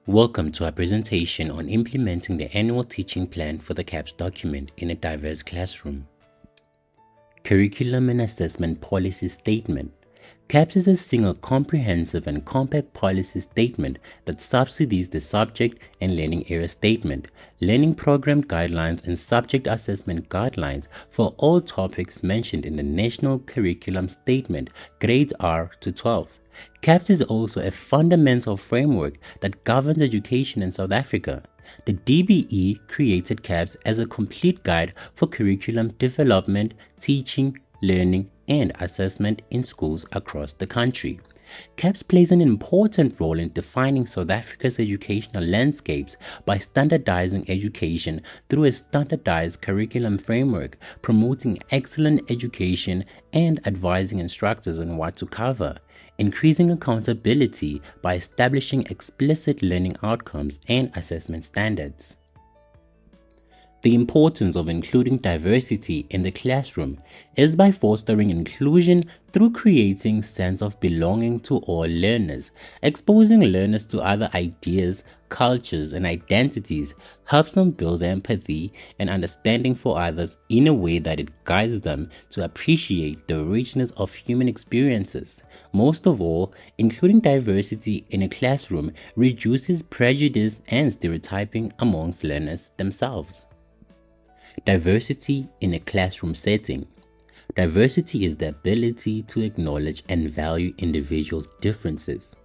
Welcome to our presentation on implementing the annual teaching plan for the CAPS document in a diverse classroom. Curriculum and Assessment Policy Statement. CAPS is a single comprehensive and compact policy statement that subsidies the subject and learning area statement, learning program guidelines and subject assessment guidelines for all topics mentioned in the National Curriculum Statement, grades R to 12. CAPS is also a fundamental framework that governs education in South Africa. The DBE created CAPS as a complete guide for curriculum development, teaching, learning, and assessment in schools across the country. CAPS plays an important role in defining South Africa's educational landscapes by standardizing education through a standardized curriculum framework, promoting excellent education and advising instructors on what to cover, increasing accountability by establishing explicit learning outcomes and assessment standards. The importance of including diversity in the classroom is by fostering inclusion through creating sense of belonging to all learners. Exposing learners to other ideas, cultures, and identities helps them build empathy and understanding for others in a way that it guides them to appreciate the richness of human experiences. Most of all, including diversity in a classroom reduces prejudice and stereotyping amongst learners themselves. Diversity in a classroom setting. Diversity is the ability to acknowledge and value individual differences.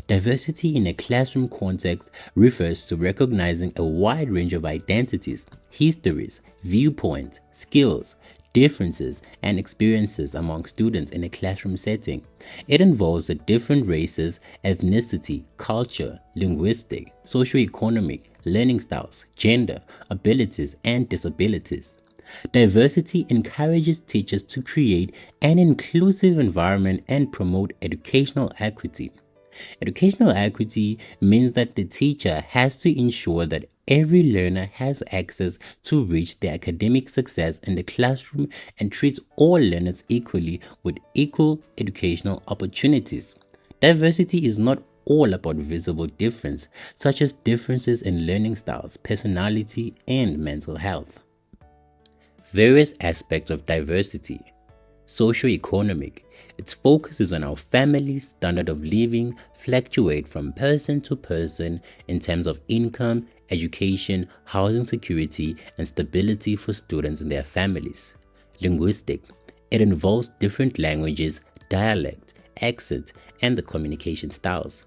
Diversity in a classroom context refers to recognizing a wide range of identities, histories, viewpoints, skills, differences, and experiences among students in a classroom setting. It involves the different races, ethnicity, culture, linguistic, socioeconomic, learning styles, gender, abilities, and disabilities. Diversity encourages teachers to create an inclusive environment and promote educational equity. Educational equity means that the teacher has to ensure that every learner has access to reach their academic success in the classroom and treats all learners equally with equal educational opportunities. Diversity is not all about visible difference, such as differences in learning styles, personality, and mental health. Various aspects of diversity. Socioeconomic. Its focus is on how families' standard of living fluctuate from person to person in terms of income, education, housing security, and stability for students and their families. Linguistic. It involves different languages, dialect, accent, and the communication styles.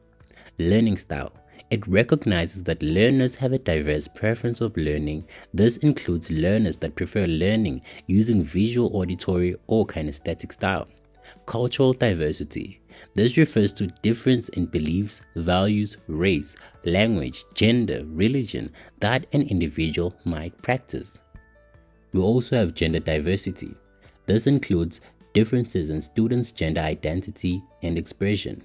Learning style. It recognizes that learners have a diverse preference of learning. This includes learners that prefer learning using visual, auditory, or kinesthetic style. Cultural diversity. This refers to difference in beliefs, values, race, language, gender, religion that an individual might practice. We also have gender diversity. This includes differences in students' gender identity and expression.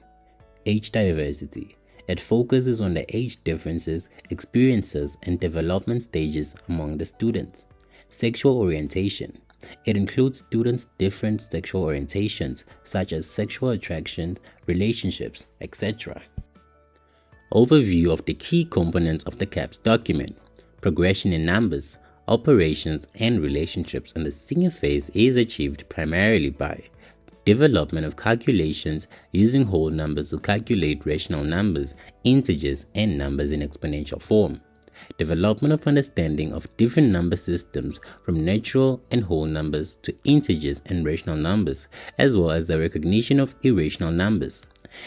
Age diversity. It focuses on the age differences, experiences, and development stages among the students. Sexual orientation. It includes students' different sexual orientations, such as sexual attraction, relationships, etc. Overview of the key components of the CAPS document. Progression in numbers, operations, and relationships in the senior phase is achieved primarily by development of calculations using whole numbers to calculate rational numbers, integers, and numbers in exponential form. Development of understanding of different number systems from natural and whole numbers to integers and rational numbers, as well as the recognition of irrational numbers.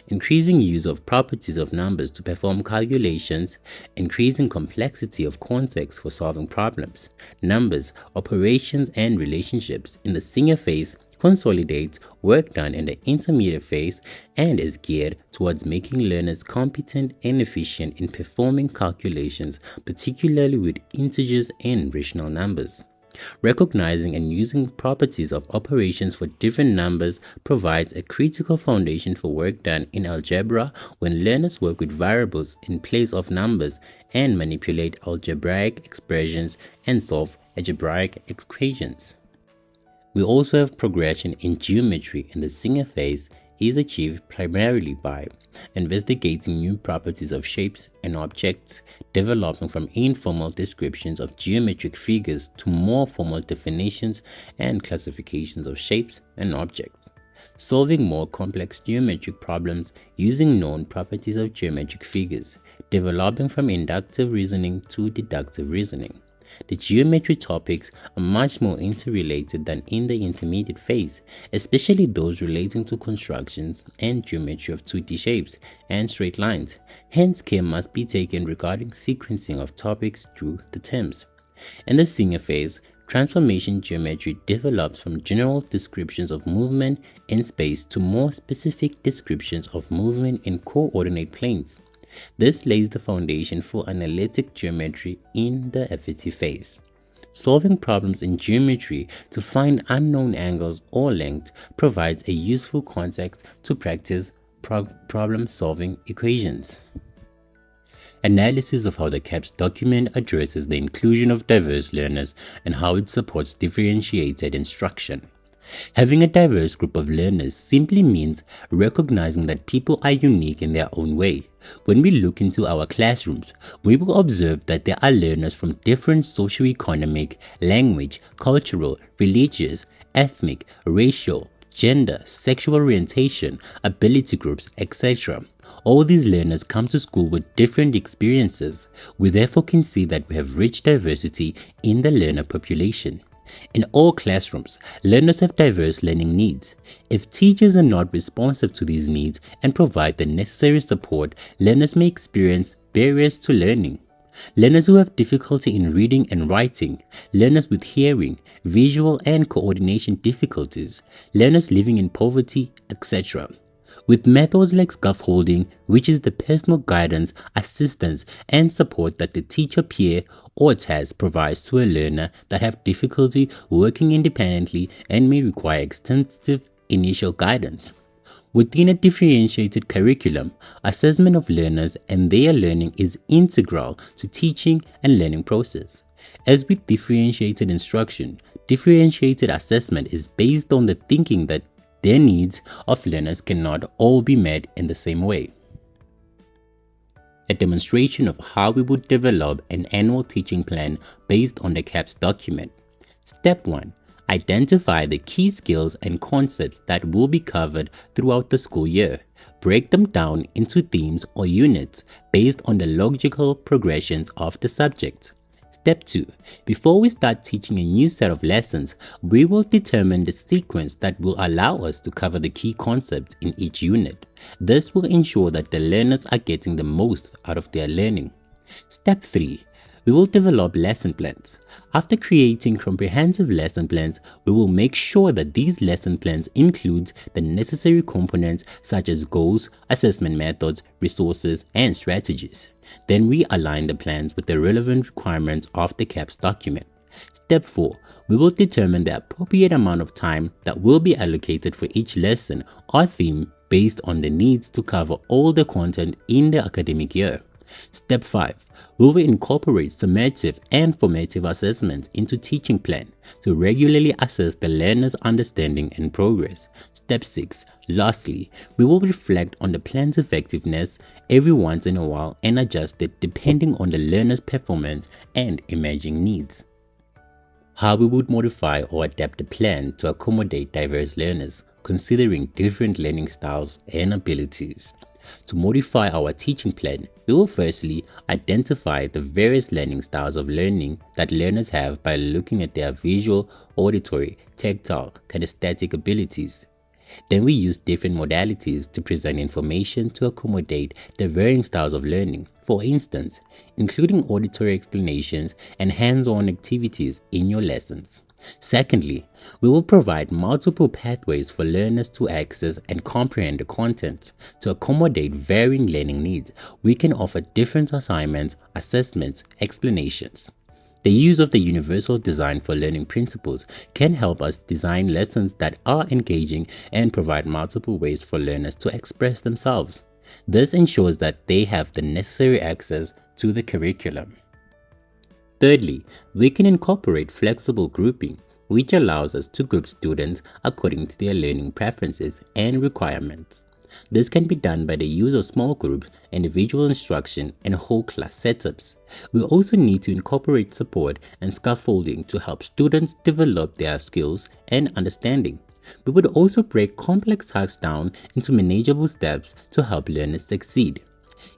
Increasing use of properties of numbers to perform calculations, increasing complexity of context for solving problems. Numbers, operations, and relationships in the senior phase consolidates work done in the intermediate phase and is geared towards making learners competent and efficient in performing calculations, particularly with integers and rational numbers. Recognizing and using properties of operations for different numbers provides a critical foundation for work done in algebra when learners work with variables in place of numbers and manipulate algebraic expressions and solve algebraic equations. We also have progression in geometry in the senior phase is achieved primarily by investigating new properties of shapes and objects, developing from informal descriptions of geometric figures to more formal definitions and classifications of shapes and objects, solving more complex geometric problems using known properties of geometric figures, developing from inductive reasoning to deductive reasoning. The geometry topics are much more interrelated than in the intermediate phase, especially those relating to constructions and geometry of 2D shapes and straight lines. Hence, care must be taken regarding sequencing of topics through the terms. In the senior phase, transformation geometry develops from general descriptions of movement in space to more specific descriptions of movement in coordinate planes. This lays the foundation for analytic geometry in the FET phase. Solving problems in geometry to find unknown angles or length provides a useful context to practice problem-solving equations. Analysis of how the CAPS document addresses the inclusion of diverse learners and how it supports differentiated instruction. Having a diverse group of learners simply means recognizing that people are unique in their own way. When we look into our classrooms, we will observe that there are learners from different socioeconomic, language, cultural, religious, ethnic, racial, gender, sexual orientation, ability groups, etc. All these learners come to school with different experiences. We therefore can see that we have rich diversity in the learner population. In all classrooms, learners have diverse learning needs. If teachers are not responsive to these needs and provide the necessary support, learners may experience barriers to learning. Learners who have difficulty in reading and writing, learners with hearing, visual and coordination difficulties, learners living in poverty, etc. With methods like scaffolding, which is the personal guidance, assistance, and support that the teacher, peer, or TAS provides to a learner that have difficulty working independently and may require extensive initial guidance. Within a differentiated curriculum, assessment of learners and their learning is integral to teaching and learning process. As with differentiated instruction, differentiated assessment is based on the thinking that their needs of learners cannot all be met in the same way. A demonstration of how we would develop an annual teaching plan based on the CAPS document. Step 1. Identify the key skills and concepts that will be covered throughout the school year. Break them down into themes or units based on the logical progressions of the subject. Step 2. Before we start teaching a new set of lessons, we will determine the sequence that will allow us to cover the key concepts in each unit. This will ensure that the learners are getting the most out of their learning. Step 3. We will develop lesson plans. After creating comprehensive lesson plans, we will make sure that these lesson plans include the necessary components such as goals, assessment methods, resources, and strategies. Then we align the plans with the relevant requirements of the CAPS document. Step 4. We will determine the appropriate amount of time that will be allocated for each lesson or theme based on the needs to cover all the content in the academic year. Step 5. We will incorporate summative and formative assessments into teaching plan to regularly assess the learner's understanding and progress. Step 6. Lastly, we will reflect on the plan's effectiveness every once in a while and adjust it depending on the learner's performance and emerging needs. How we would modify or adapt the plan to accommodate diverse learners, considering different learning styles and abilities. To modify our teaching plan, we will firstly identify the various learning styles of learning that learners have by looking at their visual, auditory, tactile, kinesthetic abilities. Then we use different modalities to present information to accommodate the varying styles of learning. For instance, including auditory explanations and hands-on activities in your lessons. Secondly, we will provide multiple pathways for learners to access and comprehend the content. To accommodate varying learning needs, we can offer different assignments, assessments, explanations. The use of the universal design for learning principles can help us design lessons that are engaging and provide multiple ways for learners to express themselves. This ensures that they have the necessary access to the curriculum. Thirdly, we can incorporate flexible grouping which allows us to group students according to their learning preferences and requirements. This can be done by the use of small groups, individual instruction, and whole class setups. We also need to incorporate support and scaffolding to help students develop their skills and understanding. We would also break complex tasks down into manageable steps to help learners succeed.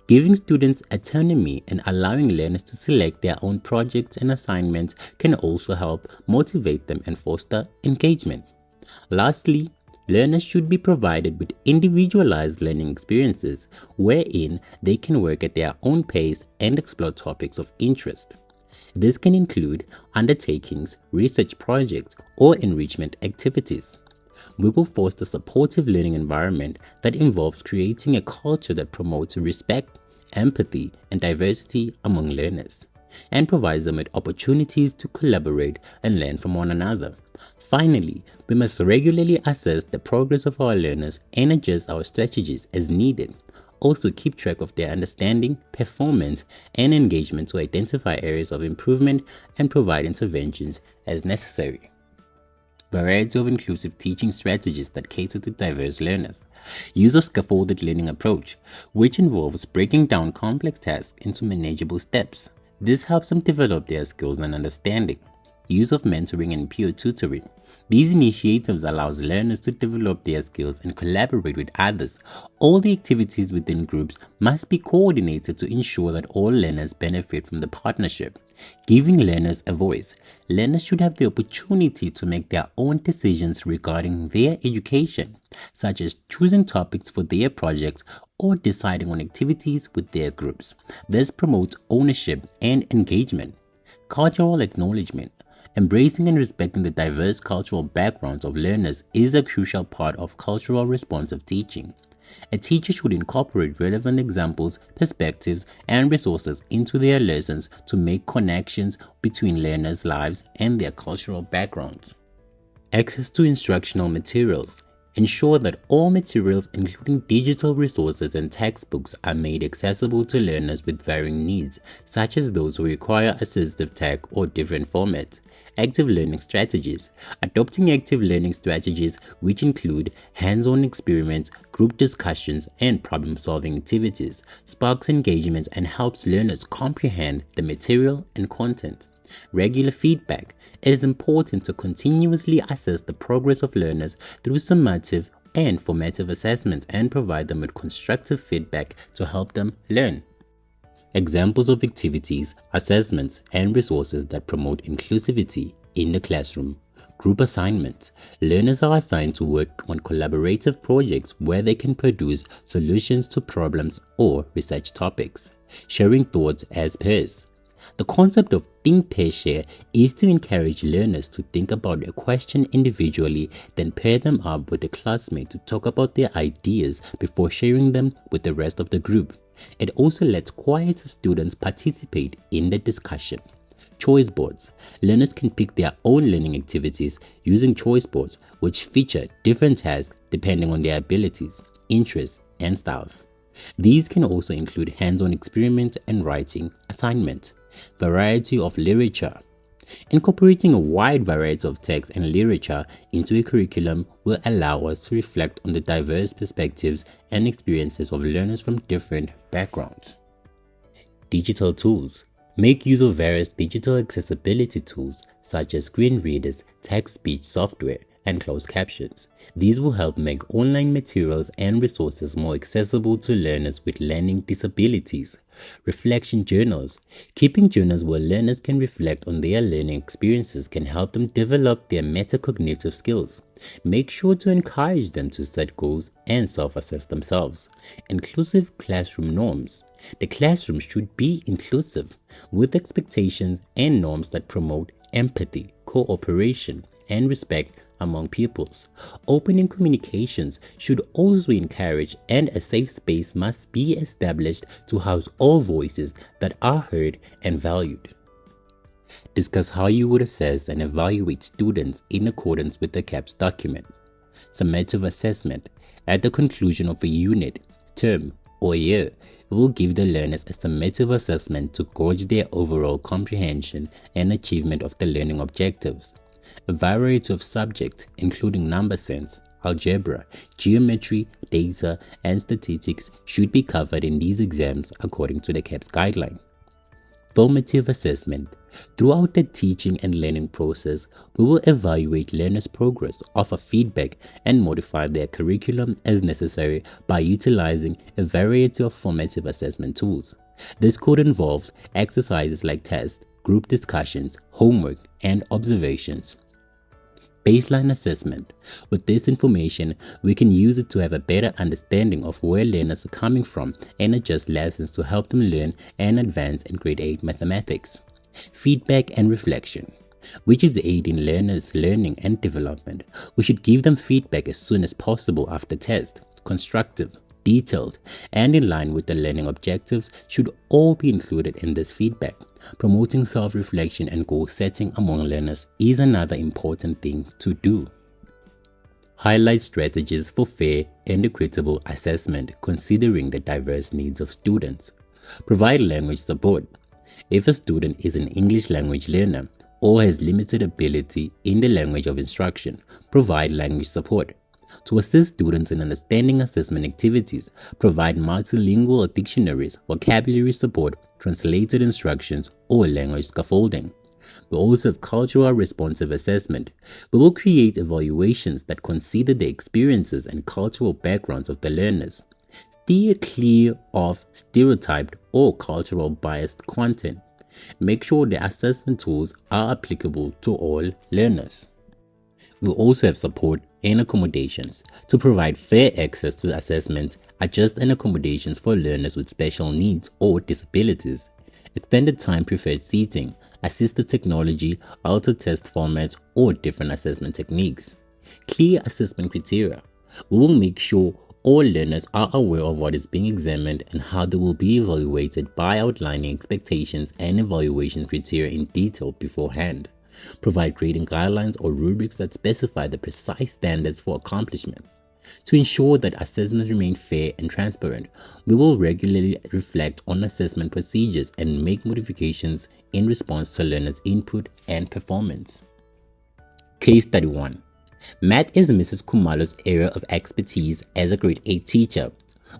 Giving students autonomy and allowing learners to select their own projects and assignments can also help motivate them and foster engagement. Lastly, learners should be provided with individualized learning experiences wherein they can work at their own pace and explore topics of interest. This can include undertakings, research projects, or enrichment activities. We will foster a supportive learning environment that involves creating a culture that promotes respect, empathy, and diversity among learners, and provides them with opportunities to collaborate and learn from one another. Finally, we must regularly assess the progress of our learners and adjust our strategies as needed. Also keep track of their understanding, performance, and engagement to identify areas of improvement and provide interventions as necessary. Variety of inclusive teaching strategies that cater to diverse learners. Use of scaffolded learning approach, which involves breaking down complex tasks into manageable steps. This helps them develop their skills and understanding. Use of mentoring and peer tutoring. These initiatives allows learners to develop their skills and collaborate with others. All the activities within groups must be coordinated to ensure that all learners benefit from the partnership. Giving learners a voice. Learners should have the opportunity to make their own decisions regarding their education, such as choosing topics for their projects or deciding on activities with their groups. This promotes ownership and engagement. Cultural acknowledgement. Embracing and respecting the diverse cultural backgrounds of learners is a crucial part of cultural responsive teaching. A teacher should incorporate relevant examples, perspectives, and resources into their lessons to make connections between learners' lives and their cultural backgrounds. Access to instructional materials. Ensure that all materials, including digital resources and textbooks, are made accessible to learners with varying needs, such as those who require assistive tech or different formats. Active learning strategies. Adopting active learning strategies, which include hands-on experiments, group discussions, and problem-solving activities, sparks engagement and helps learners comprehend the material and content. Regular feedback. It is important to continuously assess the progress of learners through summative and formative assessments and provide them with constructive feedback to help them learn. Examples of activities, assessments, and resources that promote inclusivity in the classroom. Group assignments. Learners are assigned to work on collaborative projects where they can produce solutions to problems or research topics. Sharing thoughts as peers. The concept of think, pair, share is to encourage learners to think about a question individually, then pair them up with a classmate to talk about their ideas before sharing them with the rest of the group. It also lets quieter students participate in the discussion. Choice boards. Learners can pick their own learning activities using choice boards, which feature different tasks depending on their abilities, interests, and styles. These can also include hands-on experiment and writing assignment. Variety of literature. Incorporating a wide variety of text and literature into a curriculum will allow us to reflect on the diverse perspectives and experiences of learners from different backgrounds. Digital tools. Make use of various digital accessibility tools such as screen readers, text-speech software, and closed captions. These will help make online materials and resources more accessible to learners with learning disabilities. Reflection journals. Keeping journals where learners can reflect on their learning experiences can help them develop their metacognitive skills. Make sure to encourage them to set goals and self-assess themselves. Inclusive classroom norms. The classroom should be inclusive, with expectations and norms that promote empathy, cooperation, and respect among pupils. Opening communications should also encourage, and a safe space must be established to house all voices that are heard and valued. Discuss how you would assess and evaluate students in accordance with the CAPS document. Summative assessment. At the conclusion of a unit, term, or year, it will give the learners a summative assessment to gauge their overall comprehension and achievement of the learning objectives. A variety of subjects, including number sense, algebra, geometry, data, and statistics, should be covered in these exams according to the CAPS guideline. Formative assessment. Throughout the teaching and learning process, we will evaluate learners' progress, offer feedback, and modify their curriculum as necessary by utilizing a variety of formative assessment tools. This could involve exercises like tests, group discussions, homework, and observations. Baseline assessment. With this information, we can use it to have a better understanding of where learners are coming from and adjust lessons to help them learn and advance in grade 8 mathematics. Feedback and reflection, which is aiding learners' learning and development. We should give them feedback as soon as possible after test. Constructive, detailed, and in line with the learning objectives should all be included in this feedback. Promoting self-reflection and goal setting among learners is another important thing to do. Highlight strategies for fair and equitable assessment considering the diverse needs of students. Provide language support. If a student is an English language learner or has limited ability in the language of instruction, provide language support. To assist students in understanding assessment activities, provide multilingual dictionaries, vocabulary support, translated instructions, or language scaffolding. We also have cultural responsive assessment. We will create evaluations that consider the experiences and cultural backgrounds of the learners. Steer clear of stereotyped or cultural biased content. Make sure the assessment tools are applicable to all learners. We also have support and accommodations to provide fair access to assessments, adjust and accommodations for learners with special needs or disabilities, extended time preferred seating, assistive technology, altered test formats, or different assessment techniques. Clear assessment criteria. We will make sure all learners are aware of what is being examined and how they will be evaluated by outlining expectations and evaluation criteria in detail beforehand. Provide grading guidelines or rubrics that specify the precise standards for accomplishments. To ensure that assessments remain fair and transparent, we will regularly reflect on assessment procedures and make modifications in response to learners' input and performance. Case Study 1. Math is Mrs. Khumalo's area of expertise as a grade 8 teacher.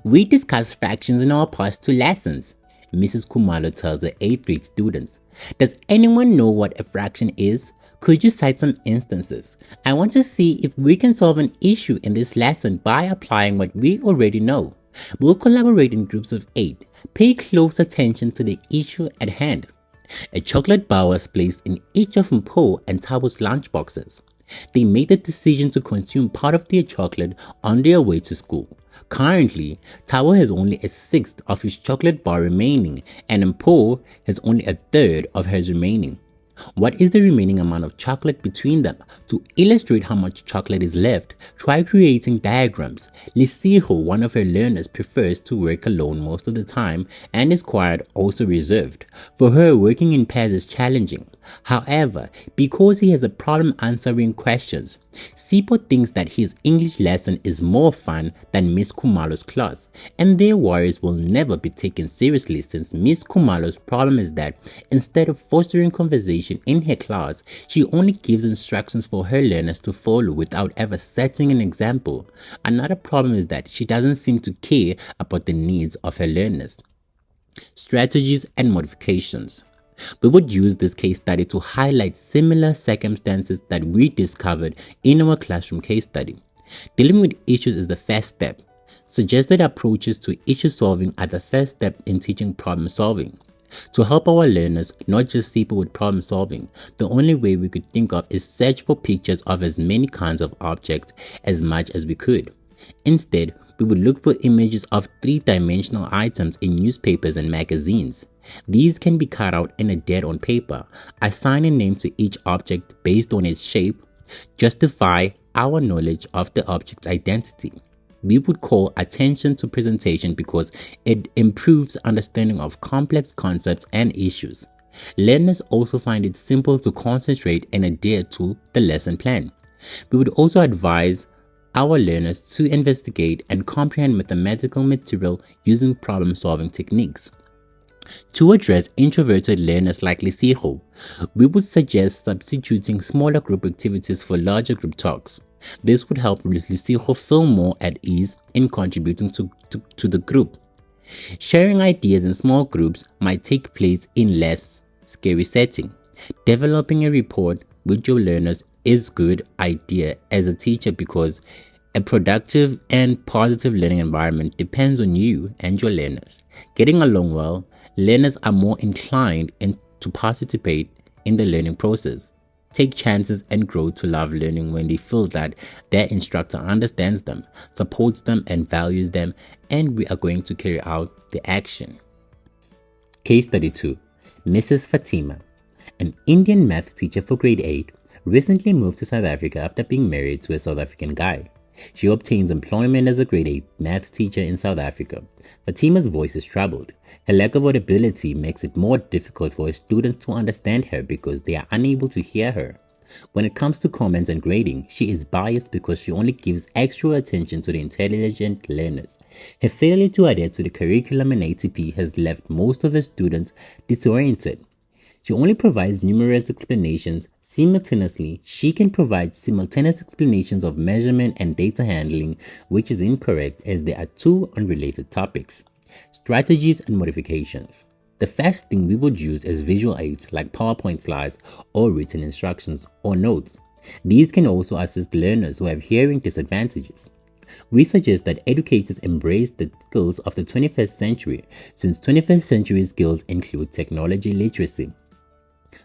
We discuss fractions in our past 2 lessons. Mrs. Khumalo tells the 8th grade students, "Does anyone know what a fraction is? Could you cite some instances? I want to see if we can solve an issue in this lesson by applying what we already know. We'll collaborate in groups of 8. Pay close attention to the issue at hand." A chocolate bar was placed in each of Mpho and Tabo's lunchboxes. They made the decision to consume part of their chocolate on their way to school. Currently, Tabo has only a 1/6 of his chocolate bar remaining and Mpho has only a 1/3 of hers remaining. What is the remaining amount of chocolate between them? To illustrate how much chocolate is left, try creating diagrams. Lisiho, one of her learners, prefers to work alone most of the time and is quiet, also reserved. For her, working in pairs is challenging. However, because he has a problem answering questions, Sipo thinks that his English lesson is more fun than Miss Khumalo's class, and their worries will never be taken seriously since Miss Khumalo's problem is that instead of fostering conversation in her class, she only gives instructions for her learners to follow without ever setting an example. Another problem is that she doesn't seem to care about the needs of her learners. Strategies and modifications. We would use this case study to highlight similar circumstances that we discovered in our classroom case study. Dealing with issues is the first step. Suggested approaches to issue solving are the first step in teaching problem solving. To help our learners not just people with problem solving, the only way we could think of is search for pictures of as many kinds of objects as much as we could. Instead, we would look for images of 3-dimensional items in newspapers and magazines. These can be cut out and adhered on paper. Assign a name to each object based on its shape. Justify our knowledge of the object's identity. We would call attention to presentation because it improves understanding of complex concepts and issues. Learners also find it simple to concentrate and adhere to the lesson plan. We would also advise our learners to investigate and comprehend mathematical material using problem-solving techniques. To address introverted learners like Lisiho, we would suggest substituting smaller group activities for larger group talks. This would help Lisiho feel more at ease in contributing to the group. Sharing ideas in small groups might take place in less scary setting. Developing a rapport with your learners is a good idea as a teacher because a productive and positive learning environment depends on you and your learners. Getting along well, learners are more inclined to participate in the learning process, take chances, and grow to love learning when they feel that their instructor understands them, supports them, and values them, and we are going to carry out the action. Case study 2. Mrs. Fatima, an Indian math teacher for grade 8, recently moved to South Africa after being married to a South African guy. She obtains employment as a grade 8 math teacher in South Africa. Fatima's voice is troubled. Her lack of audibility makes it more difficult for her students to understand her because they are unable to hear her. When it comes to comments and grading, she is biased because she only gives extra attention to the intelligent learners. Her failure to adhere to the curriculum and ATP has left most of her students disoriented. She only provides numerous explanations. Simultaneously, she can provide simultaneous explanations of measurement and data handling, which is incorrect as they are two unrelated topics. Strategies and modifications. The first thing we would use is visual aids like PowerPoint slides or written instructions or notes. These can also assist learners who have hearing disadvantages. We suggest that educators embrace the skills of the 21st century, since 21st century skills include technology literacy.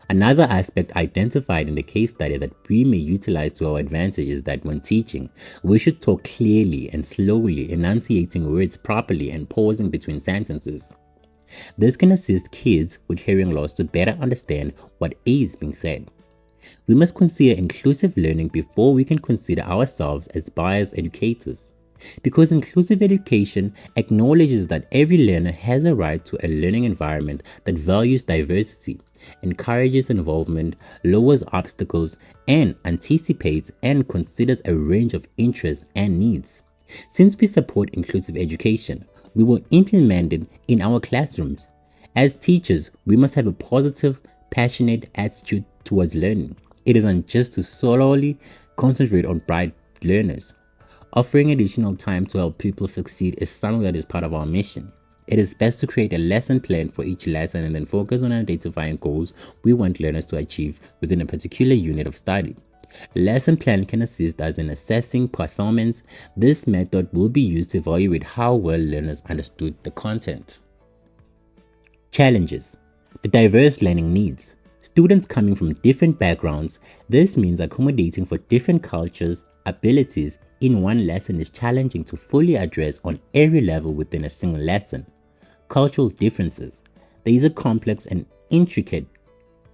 Another aspect identified in the case study that we may utilize to our advantage is that when teaching, we should talk clearly and slowly, enunciating words properly and pausing between sentences. This can assist kids with hearing loss to better understand what is being said. We must consider inclusive learning before we can consider ourselves as biased educators, because inclusive education acknowledges that every learner has a right to a learning environment that values diversity, encourages involvement, lowers obstacles, and anticipates and considers a range of interests and needs. Since we support inclusive education, we will implement it in our classrooms. As teachers, we must have a positive, passionate attitude towards learning. It is unjust to solely concentrate on bright learners. Offering additional time to help people succeed is something that is part of our mission. It is best to create a lesson plan for each lesson and then focus on identifying goals we want learners to achieve within a particular unit of study. A lesson plan can assist us in assessing performance. This method will be used to evaluate how well learners understood the content. Challenges. The diverse learning needs. Students coming from different backgrounds. This means accommodating for different cultures, abilities in one lesson is challenging to fully address on every level within a single lesson. Cultural differences. There is a complex and intricate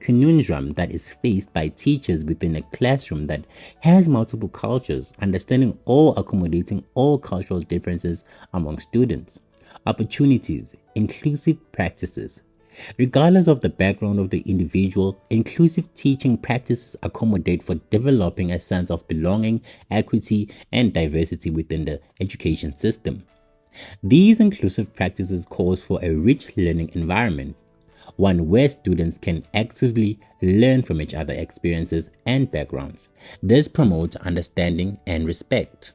conundrum that is faced by teachers within a classroom that has multiple cultures, understanding or accommodating all cultural differences among students. Opportunities. Inclusive practices. Regardless of the background of the individual, inclusive teaching practices accommodate for developing a sense of belonging, equity, and diversity within the education system. These inclusive practices calls for a rich learning environment, one where students can actively learn from each other's experiences and backgrounds. This promotes understanding and respect.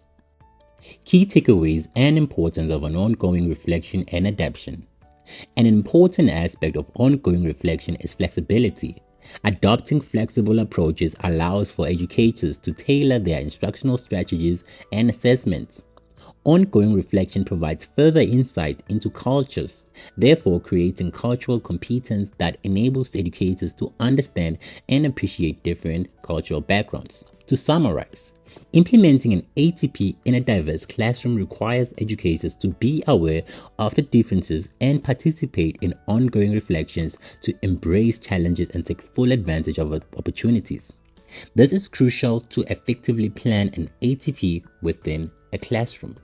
Key takeaways and importance of an ongoing reflection and adaptation. An important aspect of ongoing reflection is flexibility. Adopting flexible approaches allows for educators to tailor their instructional strategies and assessments. Ongoing reflection provides further insight into cultures, therefore creating cultural competence that enables educators to understand and appreciate different cultural backgrounds. To summarize, implementing an ATP in a diverse classroom requires educators to be aware of the differences and participate in ongoing reflections to embrace challenges and take full advantage of opportunities. This is crucial to effectively plan an ATP within a classroom.